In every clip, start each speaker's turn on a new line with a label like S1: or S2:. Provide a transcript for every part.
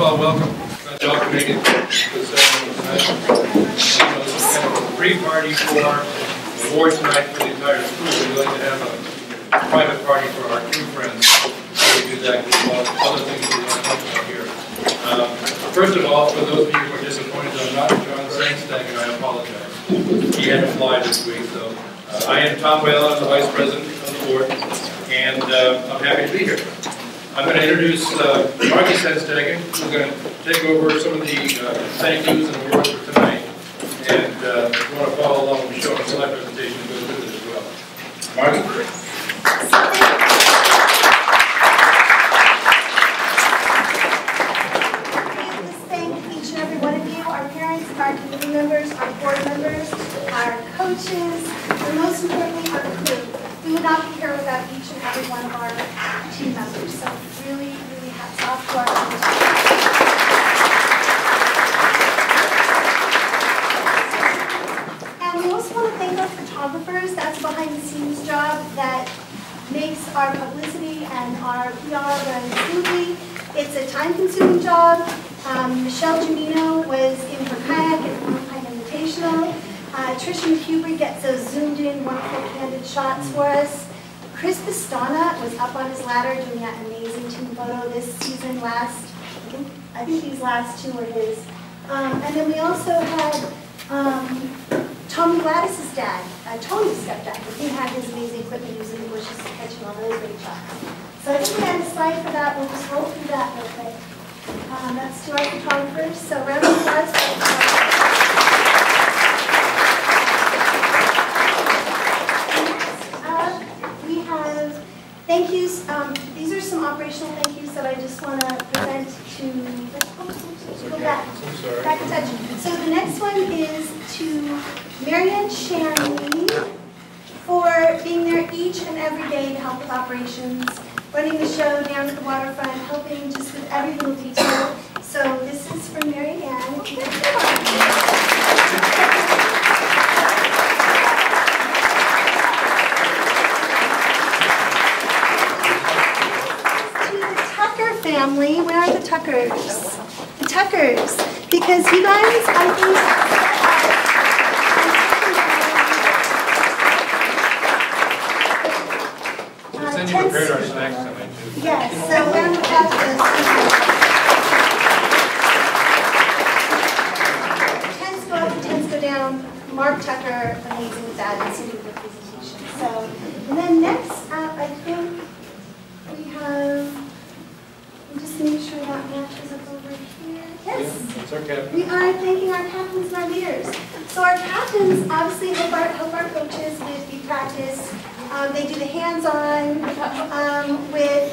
S1: all, welcome. Y'all can make it to the ceremony tonight. This is kind of a pre-party for the award tonight for the entire school. We'd like to have a private party for our true friends. We do that with other things we want to talk about here. First of all, for those of you who are disappointed I'm not John Sainstag, and I apologize. He had to fly this week, so I am Tom Whalen, I'm the Vice President of the board, and I'm happy to be here. I'm going to introduce Margie Sainstag, who's going to take over some of the thank yous and awards for tonight. And if you want to follow along, we'll be showing a slide presentation that goes with it as well. Margie?
S2: Let's thank each and every one of you, our parents, our committee members, our board members, our coaches, and most importantly, our crew. We would not be here without each and every one of our team members. So really, really hats off to our coaches. And we also want to thank our photographers. That's a behind-the-scenes job that makes our publicity and our PR run smoothly. It's a time-consuming job. Michelle Giannino was in for kayak at the Moonpine Invitational. Trisha McHubry gets those zoomed-in, wonderful, candid shots for us. Chris Pistana was up on his ladder doing that amazing team photo this season. I think these last two were his. And then we also had Tommy Gladys' dad, Tony's stepdad. He had his amazing equipment using the bushes catching all those great shots. So I think we had a slide for that. We'll just roll through that real quick. That's to our photographers. So round of applause for our photographers. Thank yous. These are some operational thank yous that I just want to present to, go back a touch. So the next one is to Marianne Shanley for being there each and every day to help with operations, running the show down at the waterfront, helping just with every little detail. So this is from Marianne. Family, where are the Tuckers? The Tuckers, because you guys, I think,
S1: Then you prepared our snacks tonight too.
S2: Yes, so we're going to have this. Tens go up and tens go down. Mark Tucker, amazing with that, and Cindy with the presentation. So, and then next up, I think we have. Just make sure that matches up over here. Yes.
S1: Yeah, that's our captain.
S2: We are thanking our captains and our leaders. So our captains obviously help our coaches with the practice. They do the hands-on with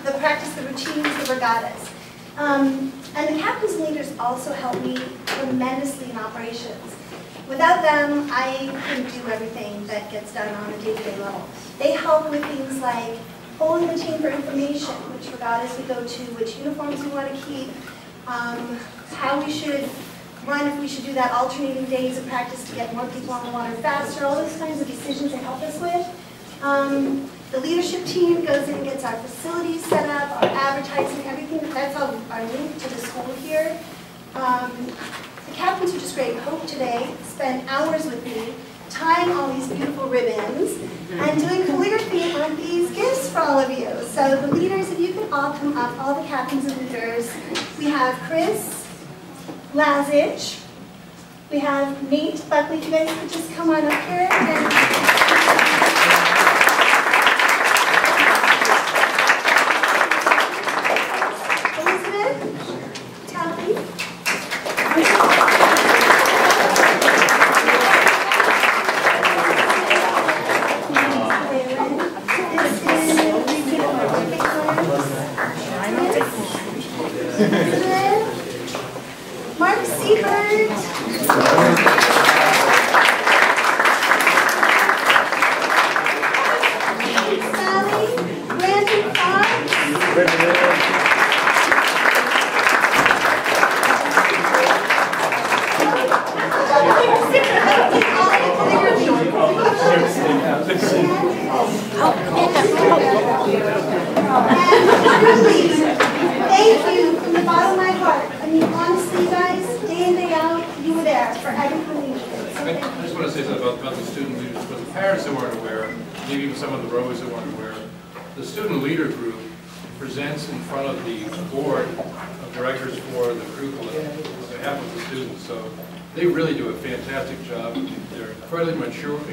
S2: the practice, the routines, the regattas. And the captains and leaders also help me tremendously in operations. Without them, I couldn't do everything that gets done on a day-to-day level. They help with things like polling the team for information, which regattas we go to, which uniforms we want to keep, how we should run, if we should do that alternating days of practice to get more people on the water faster, all those kinds of decisions they help us with. The leadership team goes in and gets our facilities set up, our advertising, everything. That's all our link to the school here. The captains, which is great, Hope today, spent hours with me tying all these beautiful ribbons and doing calligraphy on these gifts for all of you. So the leaders, if you could all come up, all the captains and leaders. We have Chris Lazich. We have Nate Buckley. If you guys could just come on up here. Elizabeth, Tally. Mark Siebert. Sally. Brandon Fox. And truly, thank you from the bottom of my heart I mean, honestly, guys, day in, day out, you were there for everything we needed. So
S1: I
S2: thank you.
S1: just want to say something about the student leaders. For the parents who weren't aware, maybe even some of the rowers who weren't aware, the student leader group presents in front of the board of directors for the curriculum on behalf of the students. So they really do a fantastic job. They're incredibly mature.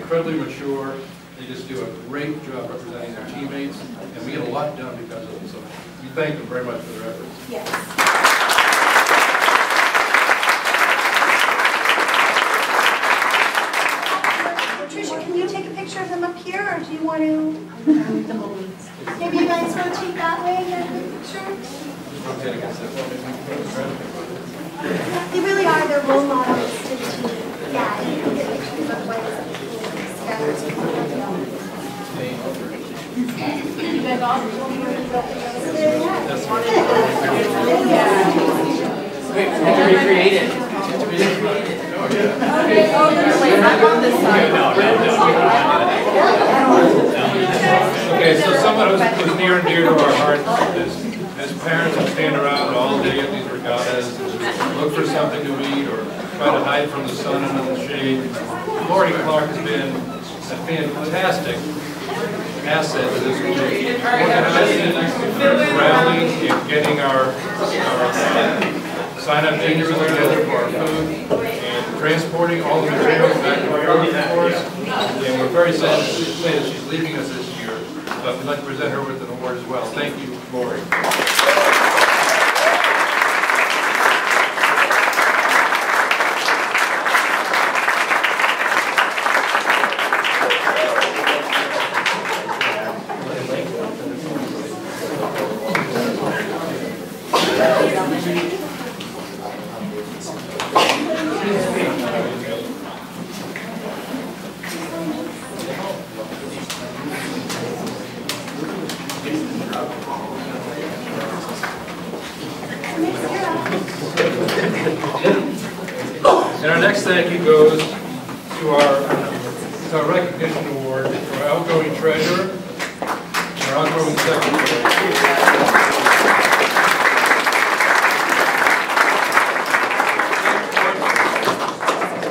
S1: They just do a great job representing their teammates, and we get a lot done because of them. So we thank them very much for their efforts.
S2: Yes. Patricia, can you take a picture of them up here, or do you want to? Maybe you guys rotate that way and get a good picture?
S1: Just rotate against that.
S2: They really are their role models to the team. Yeah, you can get pictures of what is
S3: Recreate it.
S1: Okay, so someone who's near and dear to our hearts as parents who stand around all day at these regattas and look for something to eat or try to hide from the sun and in the shade. Lori Clark has been a fantastic asset to this group, organizing, rallying, and getting our sign-up meetings together for our food, and transporting all the materials back to our workforce. And we're very sad to say that she's leaving us this year, but we'd like to present her with an award as well. Thank you, Lori. And our next thank you goes to our recognition award for our outgoing treasurer and our outgoing secretary.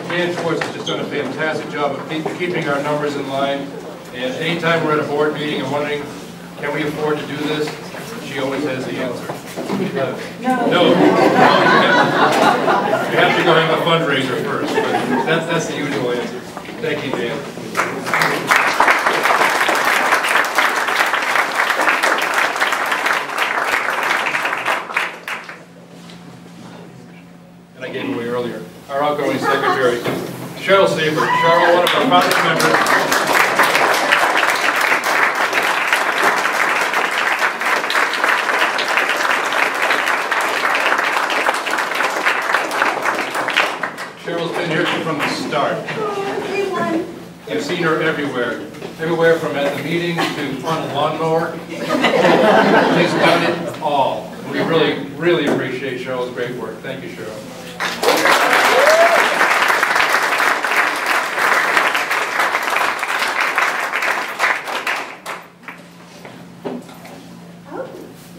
S1: Dan Schwartz has just done a fantastic job of keeping our numbers in line. And anytime we're at a board meeting and wondering, can we afford to do this? She always has the answer. No. You have to go have a fundraiser first. But that's the usual answer. Thank you, Dan. And I gave away earlier. Our outgoing secretary, Cheryl Saber. Cheryl, one of our founding members. Cheryl's been here from the start. You've seen her everywhere. Everywhere from at the meetings to on a lawnmower. She's done it all. We really, really appreciate Cheryl's great work. Thank you, Cheryl.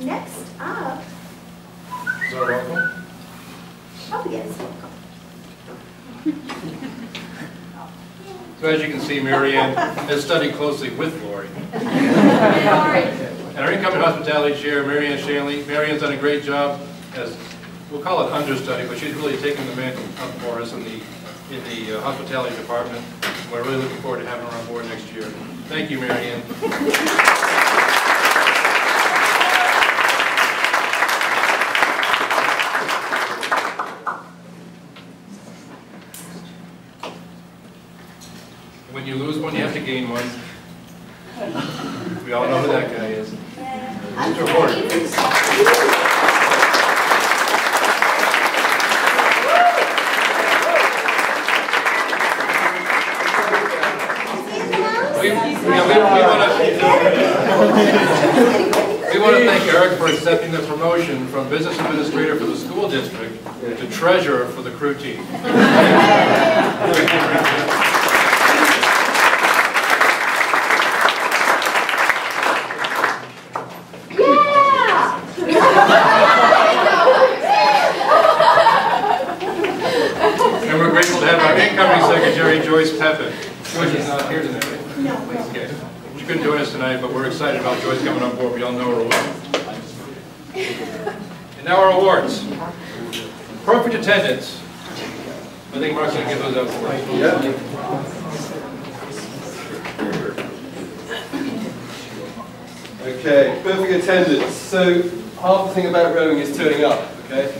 S2: Next up,
S1: Is that welcome?
S2: oh yes, welcome.
S1: So as you can see, Mary Ann has studied closely with Lori. And our incoming hospitality chair, Mary Ann Shanley. Mary Ann's done a great job as, we'll call it understudy, but she's really taken the mantle up for us in the hospitality department. We're really looking forward to having her on board next year. Thank you, Mary Ann. When you lose one, you have to gain one. We all know who that guy is. Mr. Horton. We want to thank Eric for accepting the promotion from business administrator for the school district to treasurer for the crew team. Joyce Pepin. Joyce is not here tonight, right?
S2: No.
S1: Okay. She couldn't join us tonight, but we're excited about Joyce coming on board. We all know her well. And now our awards. Perfect attendance. I think Mark's going to give those out for us.
S3: Yep. Okay, perfect attendance. So half the thing about rowing is turning up, okay?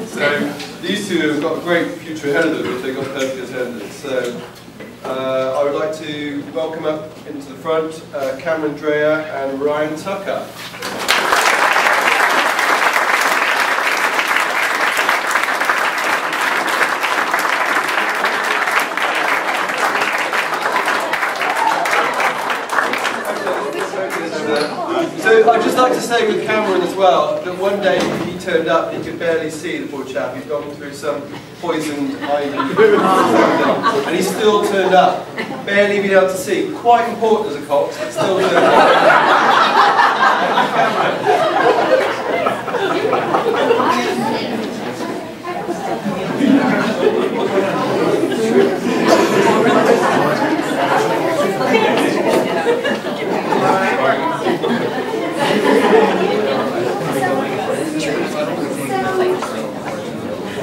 S3: So these two have got a great future ahead of them if they've got perfect attendance. So I would like to welcome up into the front Cameron Dreyer and Ryan Tucker. So I'd just like to say with Cameron as well, that one day he turned up, he could barely see, the poor chap. He'd gone through some poisoned ivy, and he still turned up, barely been able to see. Quite important as a cox, but still turned up.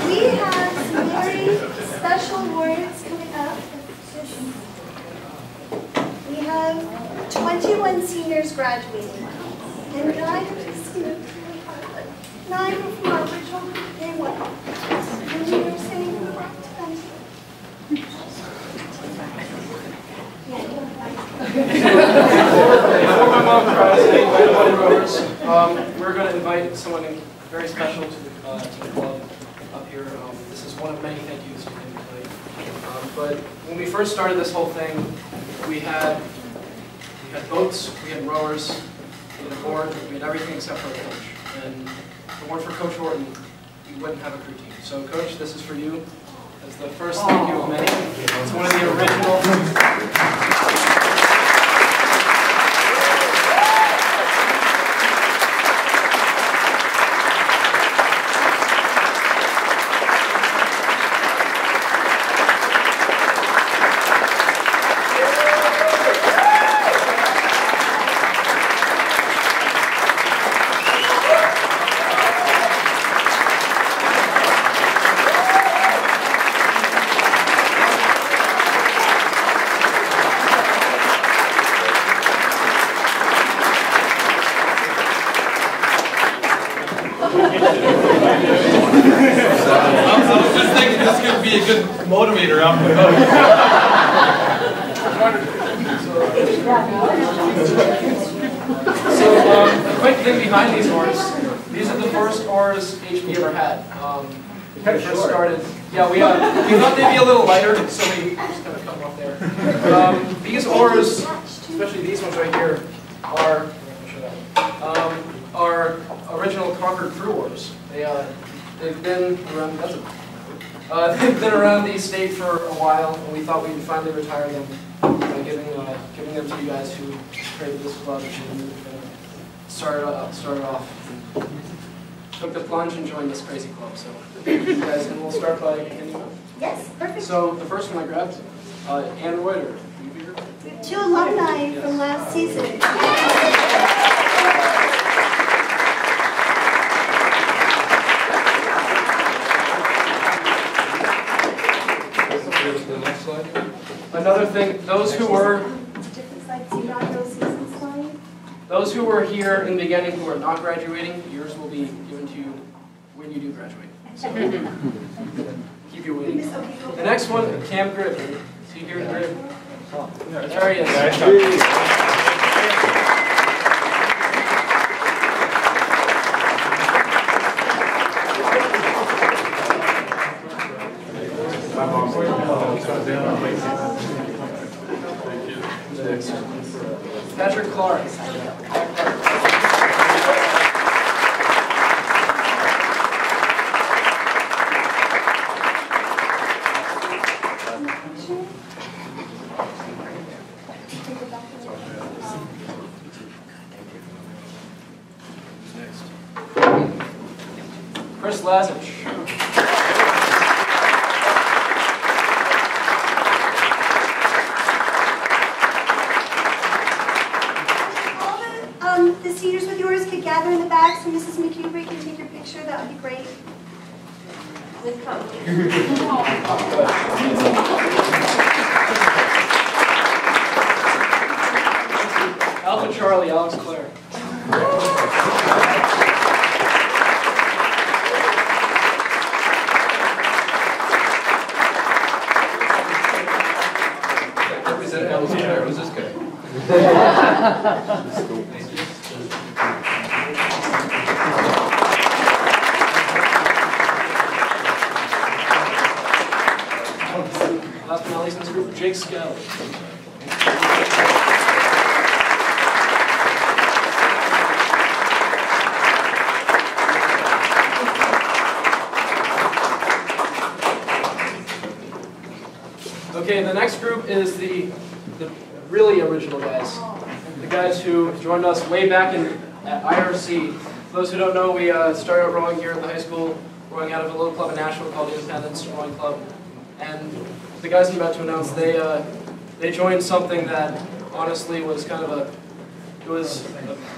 S2: We have some very special awards coming up. We have 21 seniors graduating, and 9 from our original day one. And we are saying
S4: Before my mom cries, anybody rowers, we're going to invite someone very special to the club up here. This is one of many thank yous to him tonight. But when we first started this whole thing, we had boats, we had rowers, we had a board, we had everything except for a coach. And if it weren't for Coach Horton, we wouldn't have a crew team. So Coach, this is for you. As the first thank you of many. It's one of the original.
S3: I was just thinking this could be a good motivator out the boat.
S4: So the quick thing behind these oars, these are the first oars HB ever had. When we first started, yeah, we thought they'd be a little lighter, so we just kind of cut them off there. These oars, especially these ones right here, are original Concord crew oars. They've been around. They've been around the estate for a while, and we thought we'd finally retire them by giving them to you guys who created this club and started off. Took the plunge and joined this crazy club. So, you guys, and we'll start by handing them out.
S2: Yes, perfect.
S4: So the first one I grabbed, Ann Reuter.
S2: We have 2 alumni from last season.
S4: Another thing, those who were here in the beginning who are not graduating, yours will be given to you when you do graduate. So keep you waiting. The next one, Cam Grib. See here, Grib. There he is. Patrick Clark. Chris Lazich.
S2: gather in the back so Mrs. McHugh can take your picture, that would be great. With
S4: Alpha Charlie, Alex Claire.
S1: Alex Claire, who's this guy?
S4: Last but not least in this group, Jake Skell. Okay, the next group is the really original guys. The guys who joined us way back at IRC. For those who don't know, we started out rowing here at the high school, rowing out of a little club in Nashville called Independence Rowing Club. And the guys I'm about to announce, they joined something that honestly was kind of it was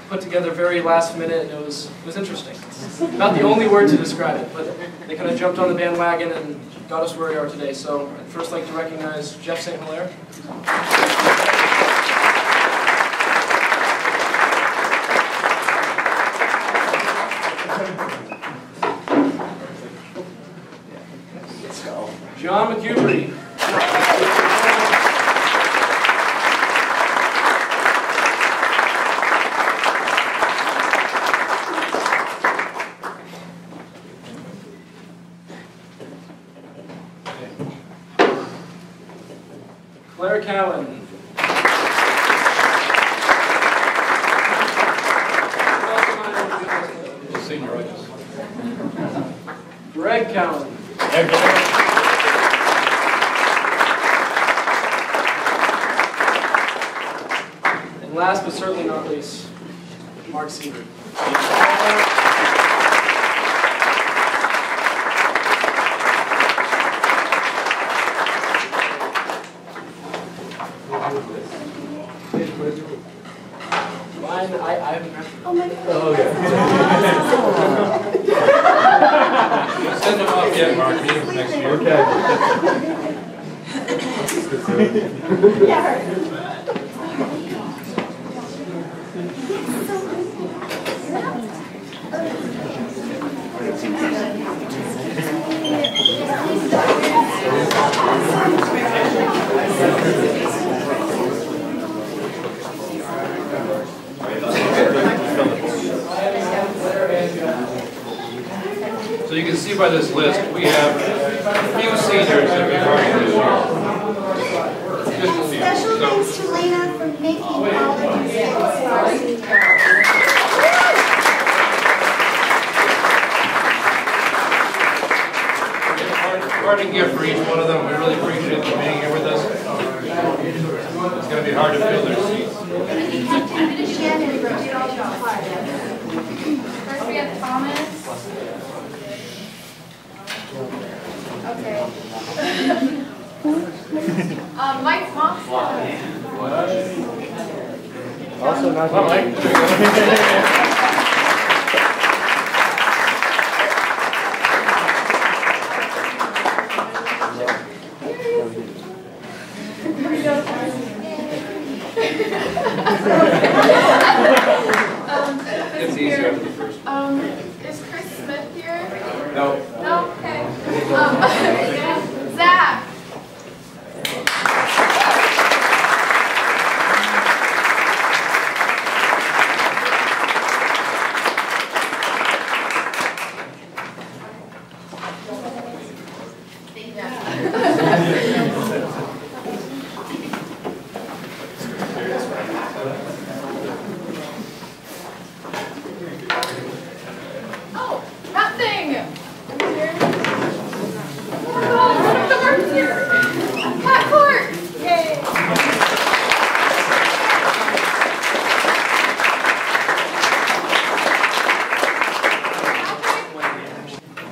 S4: put together very last minute, and it was interesting. It's not the only word to describe it, but they kind of jumped on the bandwagon and got us where we are today. So I'd first like to recognize Jeff St. Hilaire. John McHugh. Claire Cowan.
S1: Senioritis.
S4: Greg Cowan. And last but certainly not least, Mark Seaver. Mine, I haven't met.
S2: Oh my God.
S3: Oh, okay.
S1: Send them off yet, Mark. Need them for next year.
S3: Okay.
S2: Yeah.
S1: So you can see by this list, we have a few seniors that we've already this year. Just a few.
S2: Special
S1: So,
S2: thanks to Lena for making all the mistakes for our seniors.
S1: parting gift for each one of them. We really appreciate them being here with us. It's going to be hard to fill their seats.
S2: Shannon did all the part.
S5: First we have Thomas. Okay. Mike Thompson.
S3: Also not Mike.
S1: It's easier after the first.
S5: Is Chris Smith here?
S1: No.
S5: No? Okay. Zach. Oh, nothing. Oh, the work's here. Pat Clark. Yay.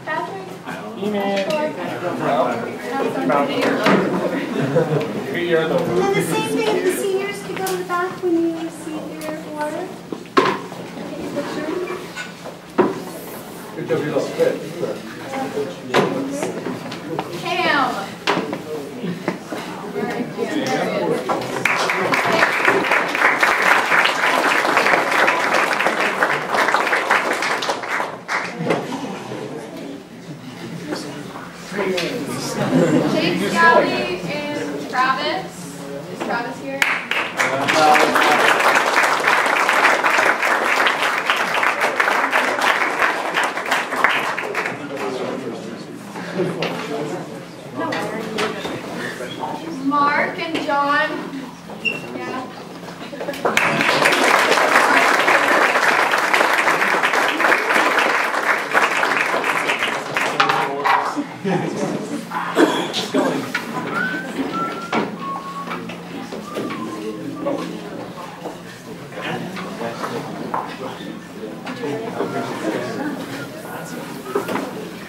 S5: Patrick.
S2: And then the same thing, the seniors could go to the back when you receive your water. Take a picture.
S3: Good job you lost fit.
S5: Cam. Jake Scally and Travis. Is Travis here? Mark and John. Yeah.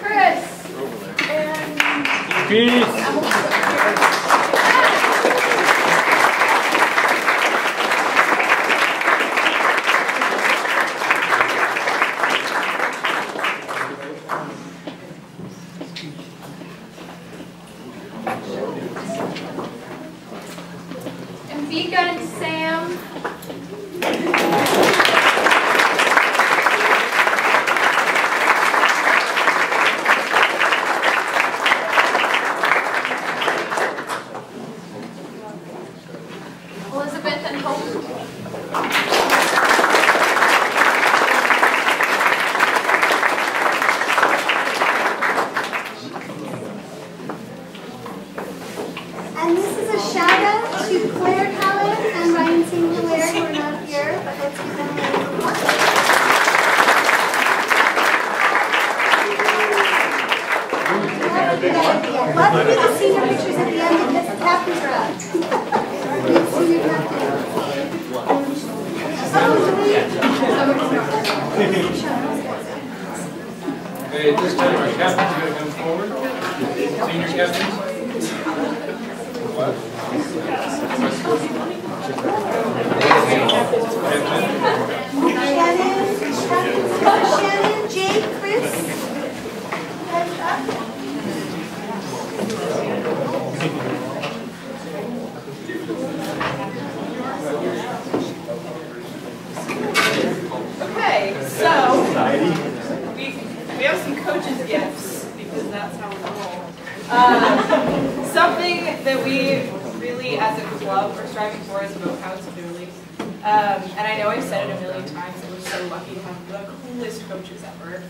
S5: Chris and
S1: Peace.
S5: and Vika and Sam. Elizabeth and Hope.
S2: And this is a shout out to Claire Collins and Ryan St. Hilaire who are not here, but let's give them a round of applause. Love to do the senior pictures at the end because the captains are up. Senior captains.
S1: Okay, at this time, our captains are going to come forward. Senior captains.
S2: Shannon, Jake, Chris. Heads up.
S6: Okay, so we have some coaches' gifts because that's how we roll. Something that we really, as a club, are striving for is Boat House Clearly. And I know I've said it a million times that we're so lucky to have the coolest coaches ever.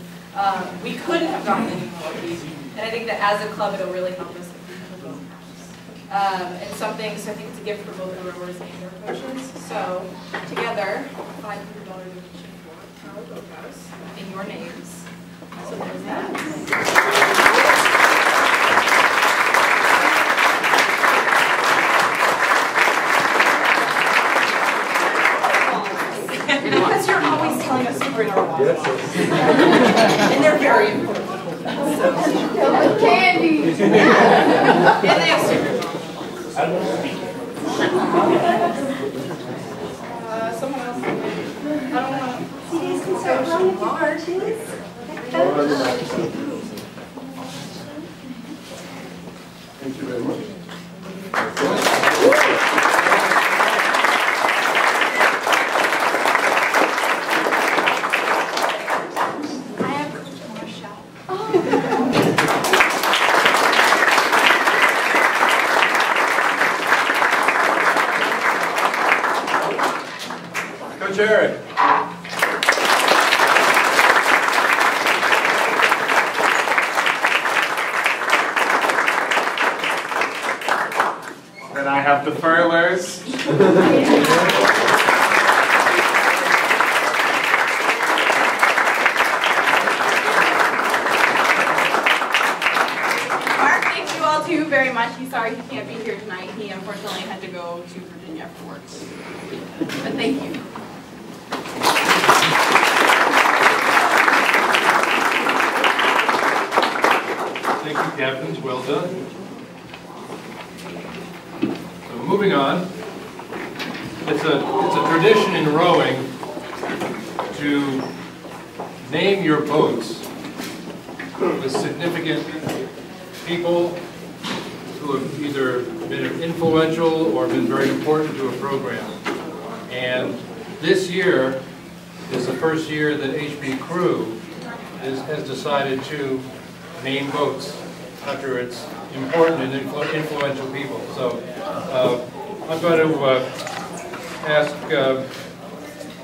S6: We couldn't have gotten any more lucky. And I think that as a club, it'll really help us if we have a Boat House. And something, so I think it's a gift for both the rowers and their coaches. So together, $500 donation for our Boat House in your names. So there's that. Because you're always telling us to bring our wallet. And they're very important.
S5: Candy.
S6: And they have stickers on. Someone else. I don't know.
S2: You guys can start blowing with your cartoons.
S3: Thank you very much.
S5: I have Coach Marshall.
S3: Coach Eric.
S7: Then I have the furlers.
S6: Mark, thank you all too very much. He's sorry he can't be here tonight. He unfortunately had to go to Virginia for work. But thank you.
S1: Thank you, captains. Well done. So moving on, it's a tradition in rowing to name your boats with significant people who have either been influential or been very important to a program. And this year is the first year that HB Crew has decided to name boats after its important and influential people. So I'm going to ask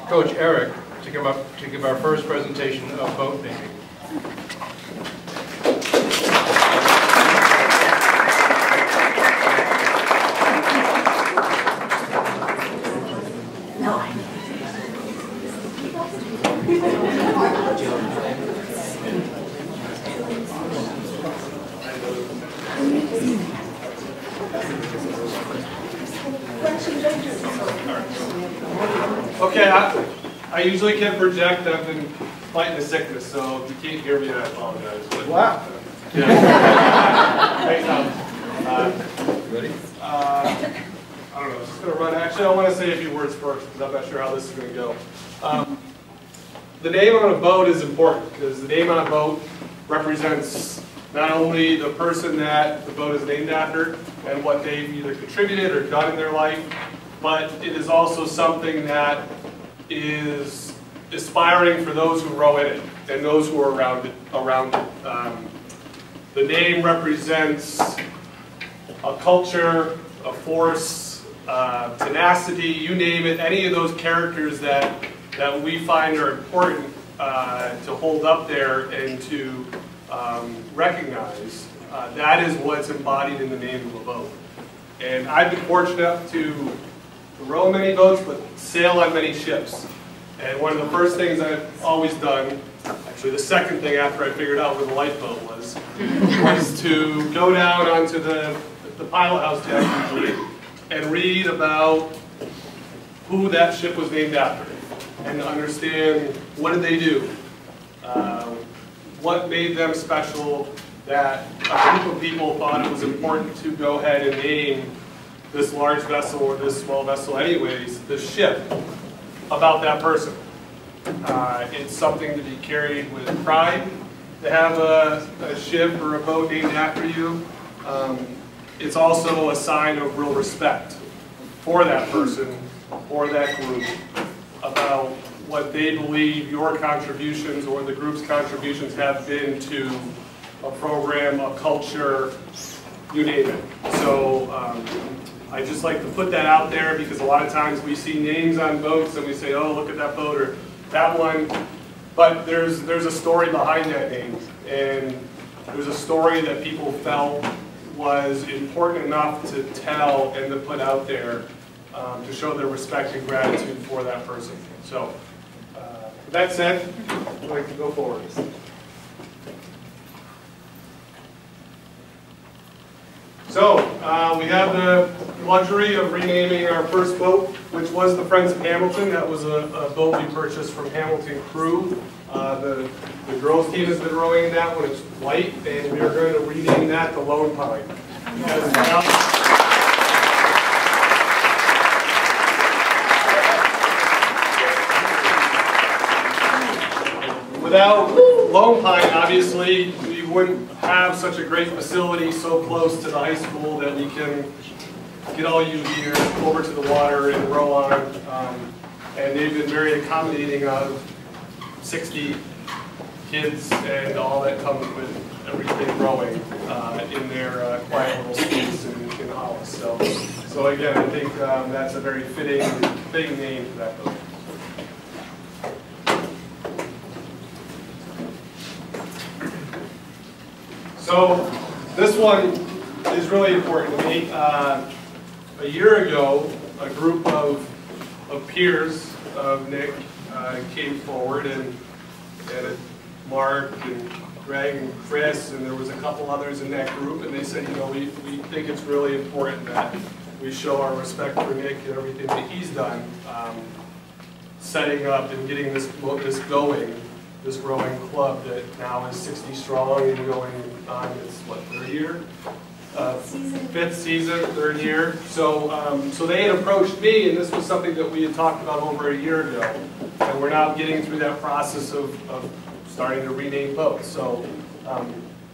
S1: Coach Eric to come up to give our first presentation of boat naming.
S8: Okay, I usually can project. I've been fighting a sickness, so if you can't hear me, I apologize. But,
S3: Wow.
S8: Yeah. Thanks, Tom.
S1: Ready?
S8: I don't know. It's just going to run. Actually, I want to say a few words first because I'm not sure how this is going to go. The name on a boat is important because the name on a boat represents not only the person that the boat is named after and what they've either contributed or done in their life, but it is also something that is aspiring for those who row in it and those who are around it. The name represents a culture, a force, tenacity, you name it, any of those characters that we find are important to hold up there and to recognize. That is what's embodied in the name of a boat. And I've been fortunate enough to row many boats, but sail on many ships. And one of the first things I've always done, actually the second thing after I figured out where the lifeboat was to go down onto the pilot house deck usually and read about who that ship was named after and understand what did they do, what made them special, that a group of people thought it was important to go ahead and name this large vessel or this small vessel anyways, the ship, about that person. It's something to be carried with pride to have a ship or a boat named after you. It's also a sign of real respect for that person, for that group, about what they believe your contributions or the group's contributions have been to a program, a culture, you name it. So I just like to put that out there because a lot of times we see names on boats and we say, oh, look at that boat or that one. But there's a story behind that name. And there's a story that people felt was important enough to tell and to put out there to show their respect and gratitude for that person. So with that said, I'd like to go forward. So, we have the luxury of renaming our first boat, which was the Friends of Hamilton. That was a boat we purchased from Hamilton Crew. The girls' team has been rowing in that one. It's white, and we are going to rename that the Lone Pine. Without Lone Pine, obviously, we wouldn't have such a great facility so close to the high school that we can get all you here over to the water and row on. And they've been very accommodating of 60 kids and all that comes with everything rowing in their quiet little space in Hollis. So again, I think that's a very fitting name for that boat. So this one is really important to me. A year ago, a group of peers of Nick came forward, and Mark and Greg and Chris, and there was a couple others in that group, and they said, you know, we think it's really important that we show our respect for Nick and everything that he's done, setting up and getting this going. This growing club that now is 60 strong and going on its, what, third year? Fifth season, third year. So they had approached me, and this was something that we had talked about over a year ago. And we're now getting through that process of starting to rename boats. So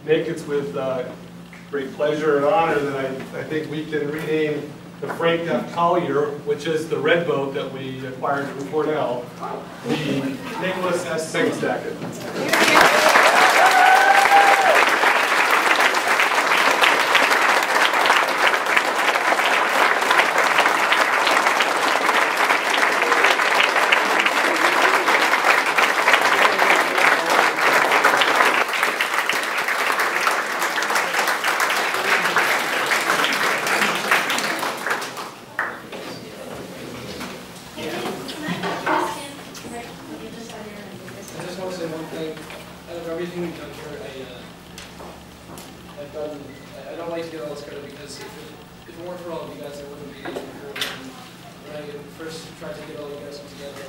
S8: Nick, it's with great pleasure and honor that I think we can rename the Frank F. Collier, which is the red boat that we acquired from Cornell, the Nicholas S. Singstackett.
S4: I don't like to get all this credit because if it weren't for all of you guys, I wouldn't be here. When I first tried to get all you guys together,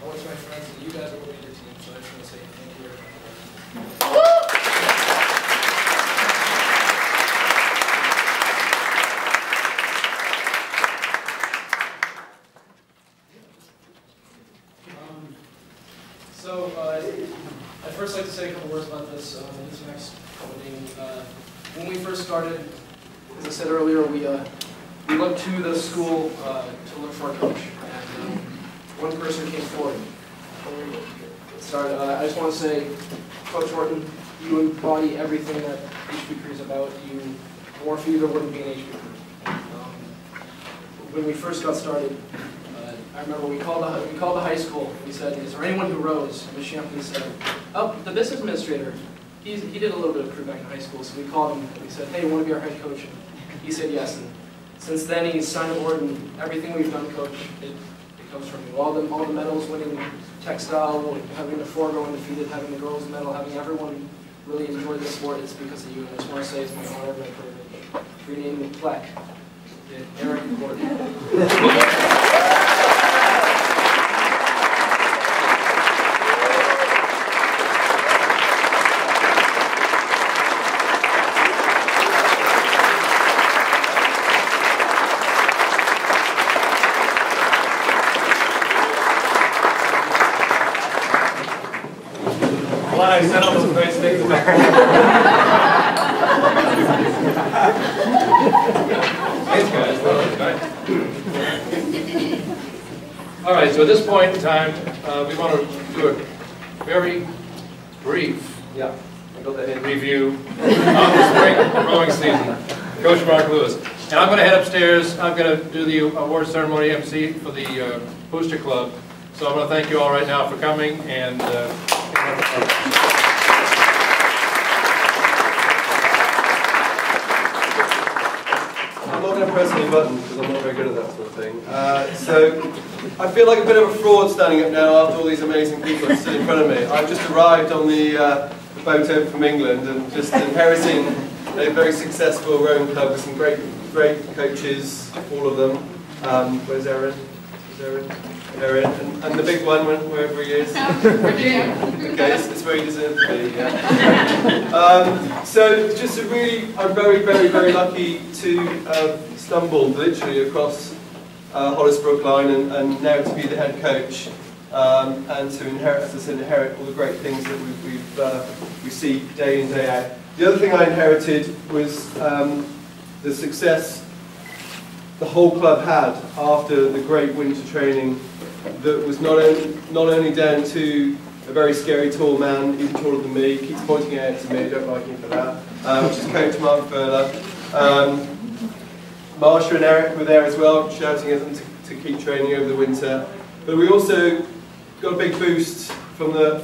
S4: I went to my friends and you guys are what made your team, so I just want to say thank you very much. I'd first like to say a couple words about this next meeting. When we first started, as I said earlier, we went to the school to look for a coach, and one person came forward. I just want to say, Coach Horton, you embody everything that HB Crew is about. More for you, there wouldn't be an HB Crew. When we first got started, I remember we called the high school. We said, "Is there anyone who rows?" And Ms. Shampton said, "Oh, the business administrator. He did a little bit of crew back in high school." So we called him and we said, "Hey, you want to be our head coach?" And he said yes. And since then, he's signed aboard, and everything we've done, Coach, it comes from you. All the medals, winning textile, having the 4 go undefeated, having the girls medal, having everyone really enjoy the sport. It's because of you. And I just want to say it's my honor and my privilege to rename the plaque to Eric Gordon.
S8: I said all those nice things about
S1: Thanks, guys. All right, so at this point in time, we want to do a very brief review of the spring rowing season. Coach Mark Lewis. And I'm going to head upstairs. I'm going to do the award ceremony MC for the Booster Club. So I'm going to thank you all right now for coming, and
S3: I'm not going to press any buttons because I'm not very good at that sort of thing. So I feel like a bit of a fraud standing up now after all these amazing people that sit in front of me. I've just arrived on the boat over from England and just inheriting a very successful rowing club with some great coaches, all of them. Where's Erin? Erin, and the big one, wherever he is. Okay, it's where he deserves to be. Yeah. So just I'm very, very, very lucky to have stumbled literally across Hollis Brook Line and now to be the head coach and to inherit, as I said, inherit all the great things that we see day in, day out. The other thing I inherited was the success the whole club had after the great winter training that was not only down to a very scary tall man, even taller than me, keeps pointing out to me, don't like him for that, which is Coach Mark Furler. Marsha and Eric were there as well, shouting at them to keep training over the winter. But we also got a big boost from the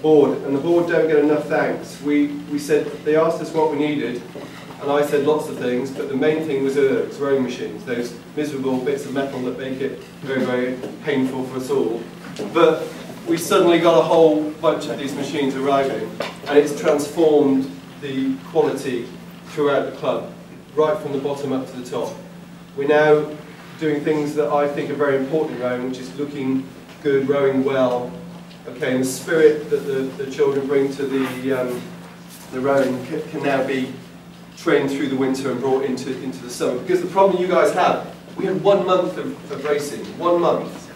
S3: board, and the board don't get enough thanks. We said, they asked us what we needed, and I said lots of things, but the main thing was rowing machines, those miserable bits of metal that make it very, very painful for us all. But we suddenly got a whole bunch of these machines arriving, and it's transformed the quality throughout the club, right from the bottom up to the top. We're now doing things that I think are very important in rowing, which is looking good, rowing well. Okay, and the spirit that the children bring to the rowing can now be trained through the winter and brought into the summer. Because the problem you guys have, we had 1 month of racing, 1 month.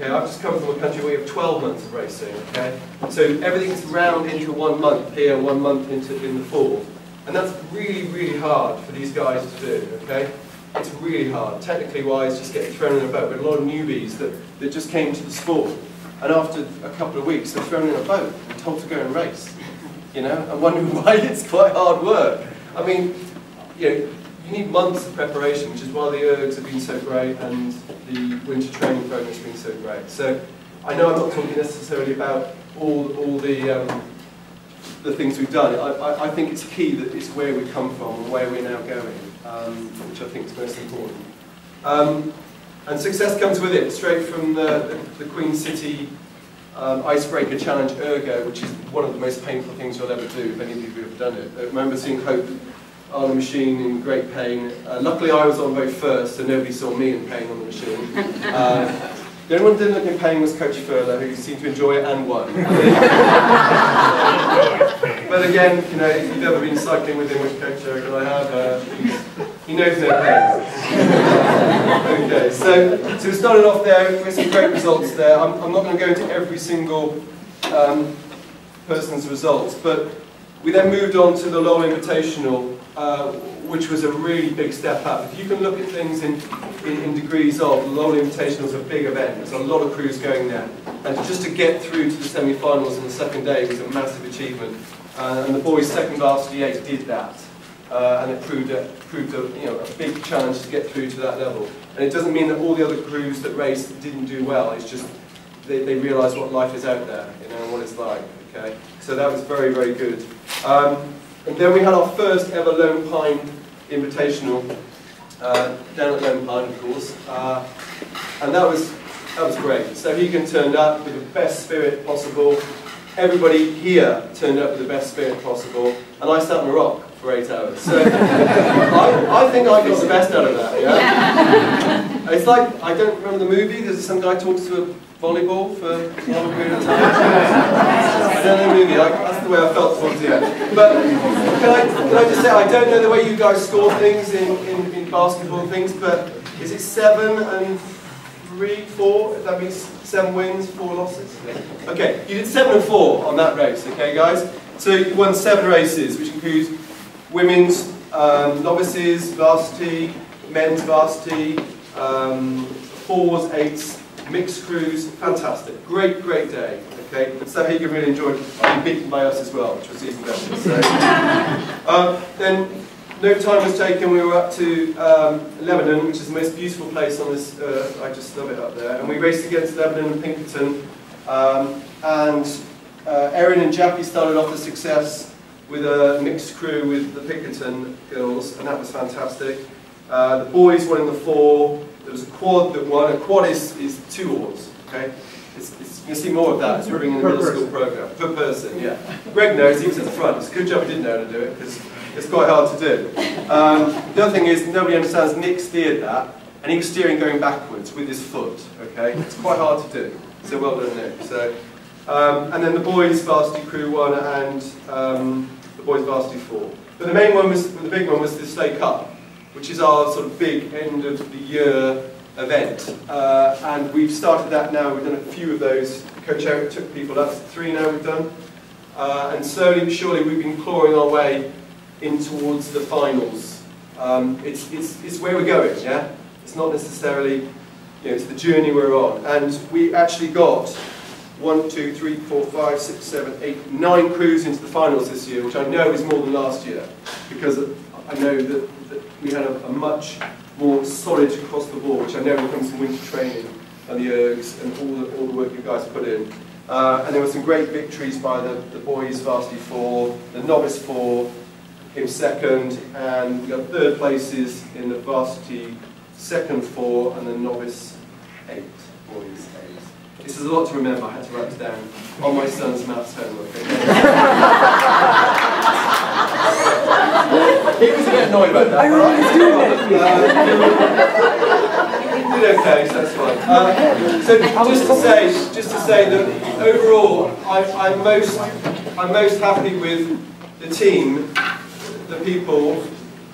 S3: Okay, I've just come from a country where we have 12 months of racing. Okay, so everything's round into 1 month here, 1 month in the fall, and that's really hard for these guys to do. Okay, it's really hard, technically wise, just getting thrown in a boat. With a lot of newbies that just came to the sport, and after a couple of weeks, they're thrown in a boat and told to go and race. You know, and wondering why it's quite hard work. I mean, you know, you need months of preparation, which is why the ergs have been so great and the winter training program has been so great. So I know I'm not talking necessarily about all the things we've done. I think it's key that it's where we come from and where we're now going, which I think is most important. And success comes with it, straight from the Queen City Icebreaker Challenge Ergo, which is one of the most painful things you'll ever do, if any of you have done it. I remember seeing Hope on the machine in great pain. Luckily I was on very first, so nobody saw me in pain on the machine. The only one who didn't look in pain was Coach Furler, who seemed to enjoy it and won. But again, you know, if you've ever been cycling with him, which Coach Eric and I have, he knows no pain. Okay, so we started off there with some great results there. I'm not going to go into every single person's results, but we then moved on to the Lowell Invitational, which was a really big step up. If you can look at things in degrees of, the Lowell Invitational is a big event. There's a lot of crews going there. And just to get through to the semi-finals in the second day was a massive achievement. And the boys' second varsity 8 did that. And it proved a big challenge to get through to that level. And it doesn't mean that all the other crews that raced didn't do well. It's just they realised what life is out there, you know, and what it's like. Okay, so that was very good. And then we had our first ever Lone Pine Invitational down at Lone Pine, of course, and that was great. So Egan turned up with the best spirit possible. Everybody here turned up with the best spirit possible, and I sat on a rock for 8 hours. So I think I got the best out of that. Yeah? It's like, I don't remember the movie. There's some guy talks to a volleyball for a long period of time. I don't know the movie. That's the way I felt towards the end. But can I just say, I don't know the way you guys score things in basketball and things, but is it 7 and 3, 4? That means 7 wins, 4 losses. Okay, you did 7 and 4 on that race. Okay, guys. So you won 7 races, which includes women's, novices, varsity, men's varsity, 4s, 8s. Mixed crews, fantastic. Great day. Okay, so Egan really enjoyed being beaten by us as well, which was even better. So, then, no time was taken. We were up to Lebanon, which is the most beautiful place on this earth. I just love it up there. And we raced against Lebanon and Pinkerton. Erin and Jackie started off the success with a mixed crew with the Pinkerton girls, and that was fantastic. The boys won in the 4. There was a quad that won. A quad is 2 oars, okay? You'll see more of that. It's running in the middle school program. Per person, yeah. Greg knows, he was at the front. It's a good job he didn't know how to do it, because it's quite hard to do. The other thing is, nobody understands, Nick steered that, and he was steering going backwards with his foot, okay? It's quite hard to do. So well done, Nick. So, and then the boys' varsity crew won, and the boys' varsity 4. But the main one was, the big one was the Slay Cup, which is our sort of big end of the year event. And we've started that now. We've done a few of those. Coach Eric took people up to 3 now we've done. And slowly but surely we've been clawing our way in towards the finals. It's where we're going, yeah? It's not necessarily, you know, it's the journey we're on. And we actually got 1, 2, 3, 4, 5, 6, 7, 8, 9 crews into the finals this year, which I know is more than last year, because I know that we had a much more solid across the board, which I know comes from winter training and the ergs and all the work you guys put in. And there were some great victories by the boys' varsity 4, the novice 4 came second, and we got 3rd places in the varsity second 4 and the novice 8, boys 8. This is a lot to remember. I had to write it down on my son's maths homework. He was a bit annoyed about that. We did okay, so that's fine. So just to say that overall, I'm most happy with the team, the people,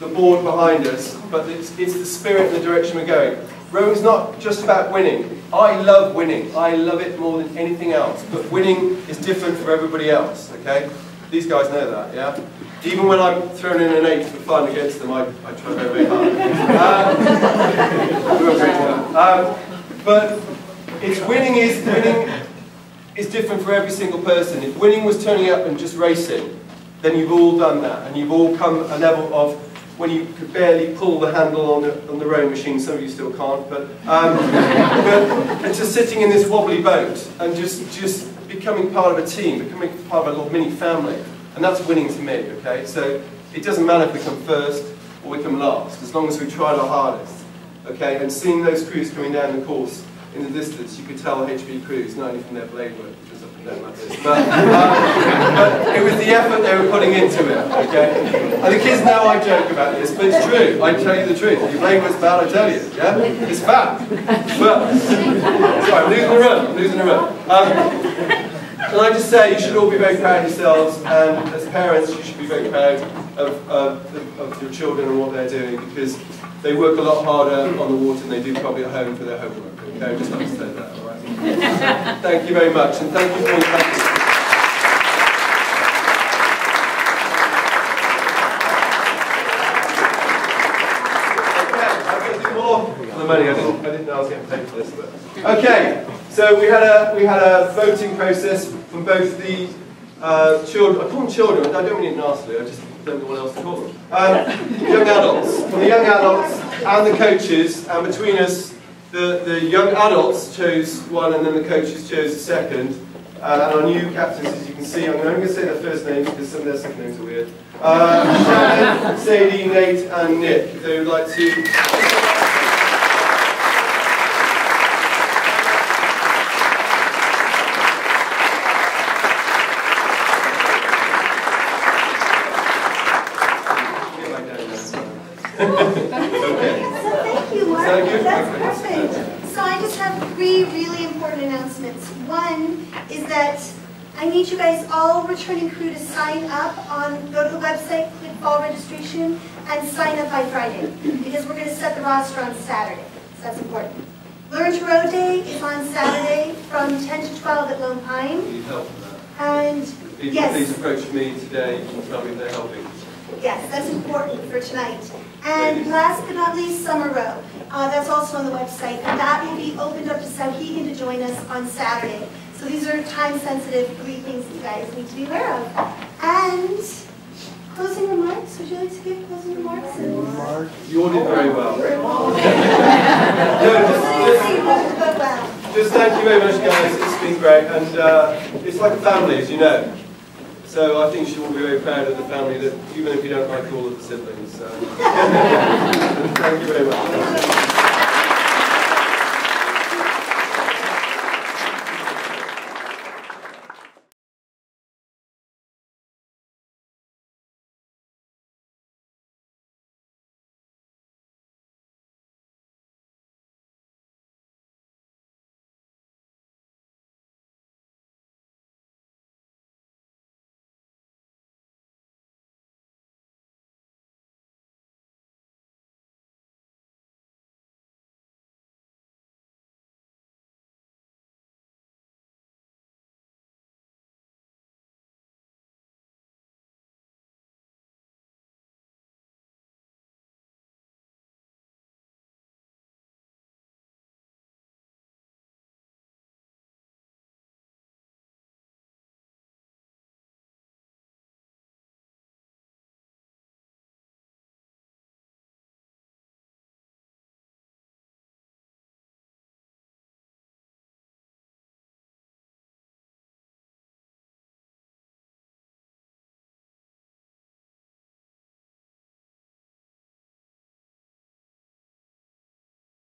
S3: the board behind us, but it's the spirit and the direction we're going. rowing's not just about winning. I love winning. I love it more than anything else. But winning is different for everybody else, okay? These guys know that, yeah? Even when I'm throwing in an 8 for fun against them, I try very, very hard. But winning is different for every single person. If winning was turning up and just racing, then you've all done that, and you've all come a level of when you could barely pull the handle on the rowing machine. Some of you still can't, but just sitting in this wobbly boat and just becoming part of a team, becoming part of a little mini family, and that's winning to me. Okay, so it doesn't matter if we come first or we come last, as long as we tried our hardest. Okay, and seeing those crews coming down the course in the distance, you could tell HB crews, not only from their blade work, which was up and down like this, but it was the effort they were putting into it, okay? And the kids know I joke about this, but it's true. I tell you the truth. If your blade work's bad, I tell you, yeah? It's fact. But, sorry, I'm losing the run. Can I just say, you should all be very proud of yourselves, and as parents, you should be very proud of your children and what they're doing, because they work a lot harder on the water than they do probably at home for their homework. Okay, just understand that, all right? Thank you very much, and thank you for all your practice. Okay, I'm going to do more for the money. I didn't know I was getting paid for this, but okay. So we had a voting process from both the children. I call them children. I don't mean it nastily. I just don't know what else to call them. Young adults, from the young adults and the coaches, and between us, the young adults chose one, and then the coaches chose a second. And our new captains, as you can see, I'm only going to say their first names because some of their second names are weird. Shannon, Sadie, Nate, and Nick. If they would like to.
S2: That's perfect. So I just have 3 really important announcements. One is that I need you guys, all returning crew, to sign up go to the website, click fall registration, and sign up by Friday, because we're going to set the roster on Saturday. So that's important. Learn to Row Day is on Saturday from 10 to 12 at Lone Pine.
S3: Need help with that.
S2: And yes.
S3: Please approach me today and tell me if they're helping.
S2: Yes, that's important for tonight. And last but not least, Summer Row. That's also on the website. And that will be opened up to Souhegan to join us on Saturday. So these are time-sensitive 3 things that you guys need to be aware of. And closing remarks. Would you like to give closing remarks?
S3: You all did very well. Just thank you very much, guys. It's been great. And it's like a family, as you know. So I think you should all be very proud of the family, that even if you don't like all of the siblings. Thank you very much.